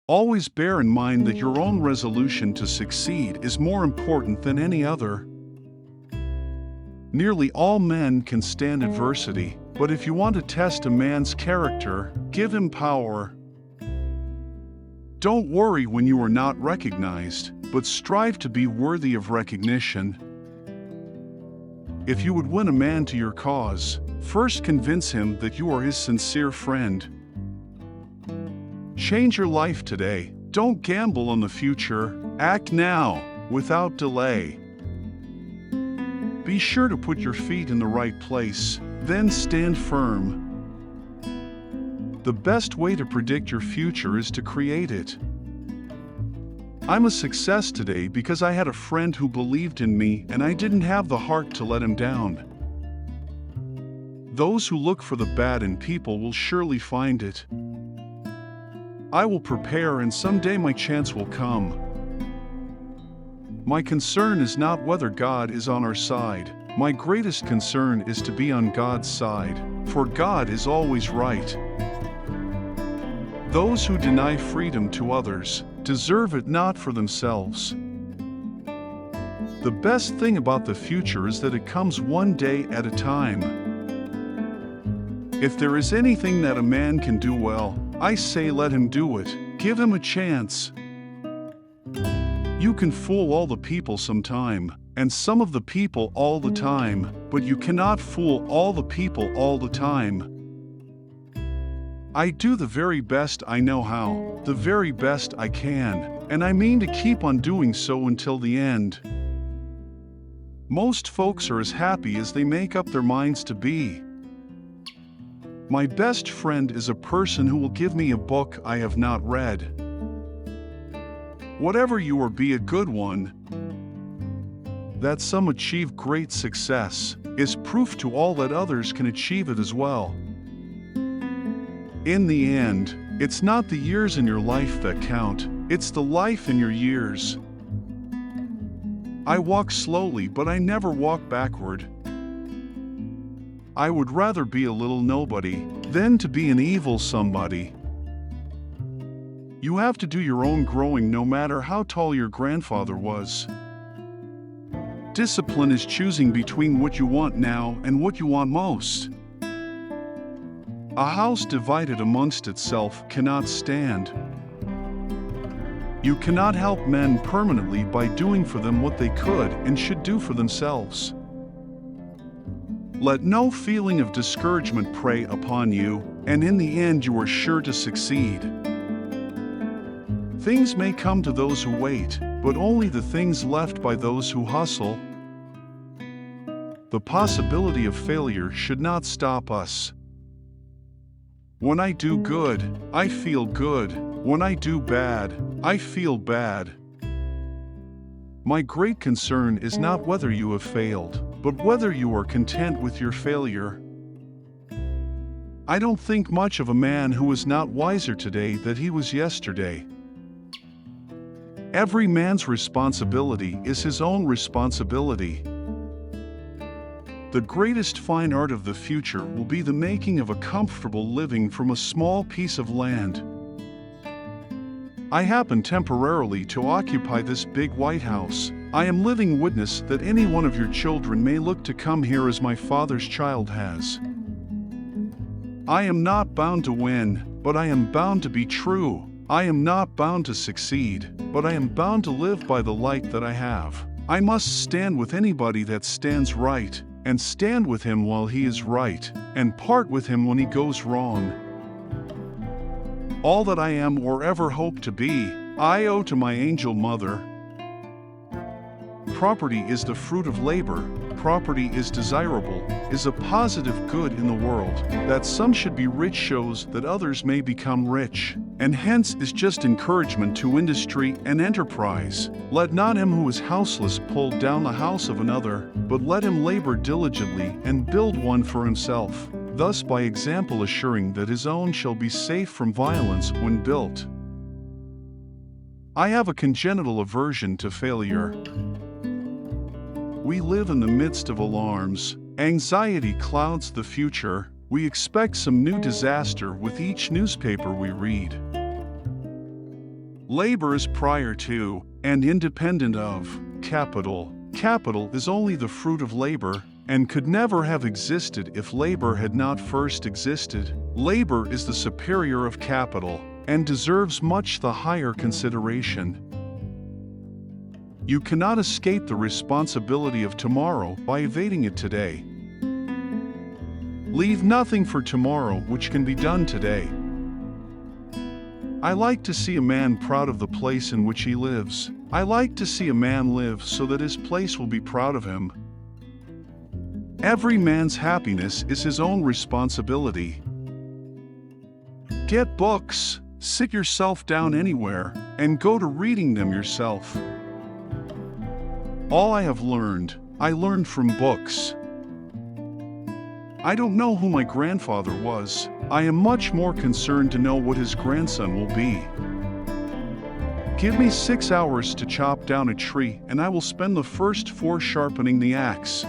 Always bear in mind that your own resolution to succeed is more important than any other. Nearly all men can stand adversity, but if you want to test a man's character, give him power. Don't worry when you are not recognized, but strive to be worthy of recognition. If you would win a man to your cause, first convince him that you are his sincere friend. Change your life today. Don't gamble on the future. Act now, without delay. Be sure to put your feet in the right place, then stand firm. The best way to predict your future is to create it. I'm a success today because I had a friend who believed in me and I didn't have the heart to let him down. Those who look for the bad in people will surely find it. I will prepare and someday my chance will come. My concern is not whether God is on our side. My greatest concern is to be on God's side, for God is always right. Those who deny freedom to others deserve it not for themselves. The best thing about the future is that it comes one day at a time. If there is anything that a man can do well, I say let him do it. Give him a chance. You can fool all the people sometime, and some of the people all the time, but you cannot fool all the people all the time. I do the very best I know how, the very best I can, and I mean to keep on doing so until the end. Most folks are as happy as they make up their minds to be. My best friend is a person who will give me a book I have not read. Whatever you are, be a good one. That some achieve great success is proof to all that others can achieve it as well. In the end, it's not the years in your life that count, it's the life in your years. I walk slowly, but I never walk backward. I would rather be a little nobody than to be an evil somebody. You have to do your own growing no matter how tall your grandfather was. Discipline is choosing between what you want now and what you want most. A house divided amongst itself cannot stand. You cannot help men permanently by doing for them what they could and should do for themselves. Let no feeling of discouragement prey upon you, and in the end you are sure to succeed. Things may come to those who wait, but only the things left by those who hustle. The possibility of failure should not stop us. When I do good, I feel good. When I do bad, I feel bad. My great concern is not whether you have failed, but whether you are content with your failure. I don't think much of a man who is not wiser today than he was yesterday. Every man's responsibility is his own responsibility. The greatest fine art of the future will be the making of a comfortable living from a small piece of land. I happen temporarily to occupy this big white house. I am living witness that any one of your children may look to come here as my father's child has. I am not bound to win, but I am bound to be true. I am not bound to succeed, but I am bound to live by the light that I have. I must stand with anybody that stands right, and stand with him while he is right, and part with him when he goes wrong. All that I am or ever hope to be, I owe to my angel mother. Property is the fruit of labor. Property is desirable, is a positive good in the world. That some should be rich shows that others may become rich, and hence is just encouragement to industry and enterprise. Let not him who is houseless pull down the house of another, but let him labor diligently and build one for himself, thus by example assuring that his own shall be safe from violence when built. I have a congenital aversion to failure. We live in the midst of alarms. Anxiety clouds the future. We expect some new disaster with each newspaper we read. Labor is prior to, and independent of, capital. Capital is only the fruit of labor, and could never have existed if labor had not first existed. Labor is the superior of capital, and deserves much the higher consideration. You cannot escape the responsibility of tomorrow by evading it today. Leave nothing for tomorrow which can be done today. I like to see a man proud of the place in which he lives. I like to see a man live so that his place will be proud of him. Every man's happiness is his own responsibility. Get books, sit yourself down anywhere, and go to reading them yourself. All I have learned, I learned from books. I don't know who my grandfather was. I am much more concerned to know what his grandson will be. Give me 6 hours to chop down a tree, and I will spend the first 4 sharpening the axe.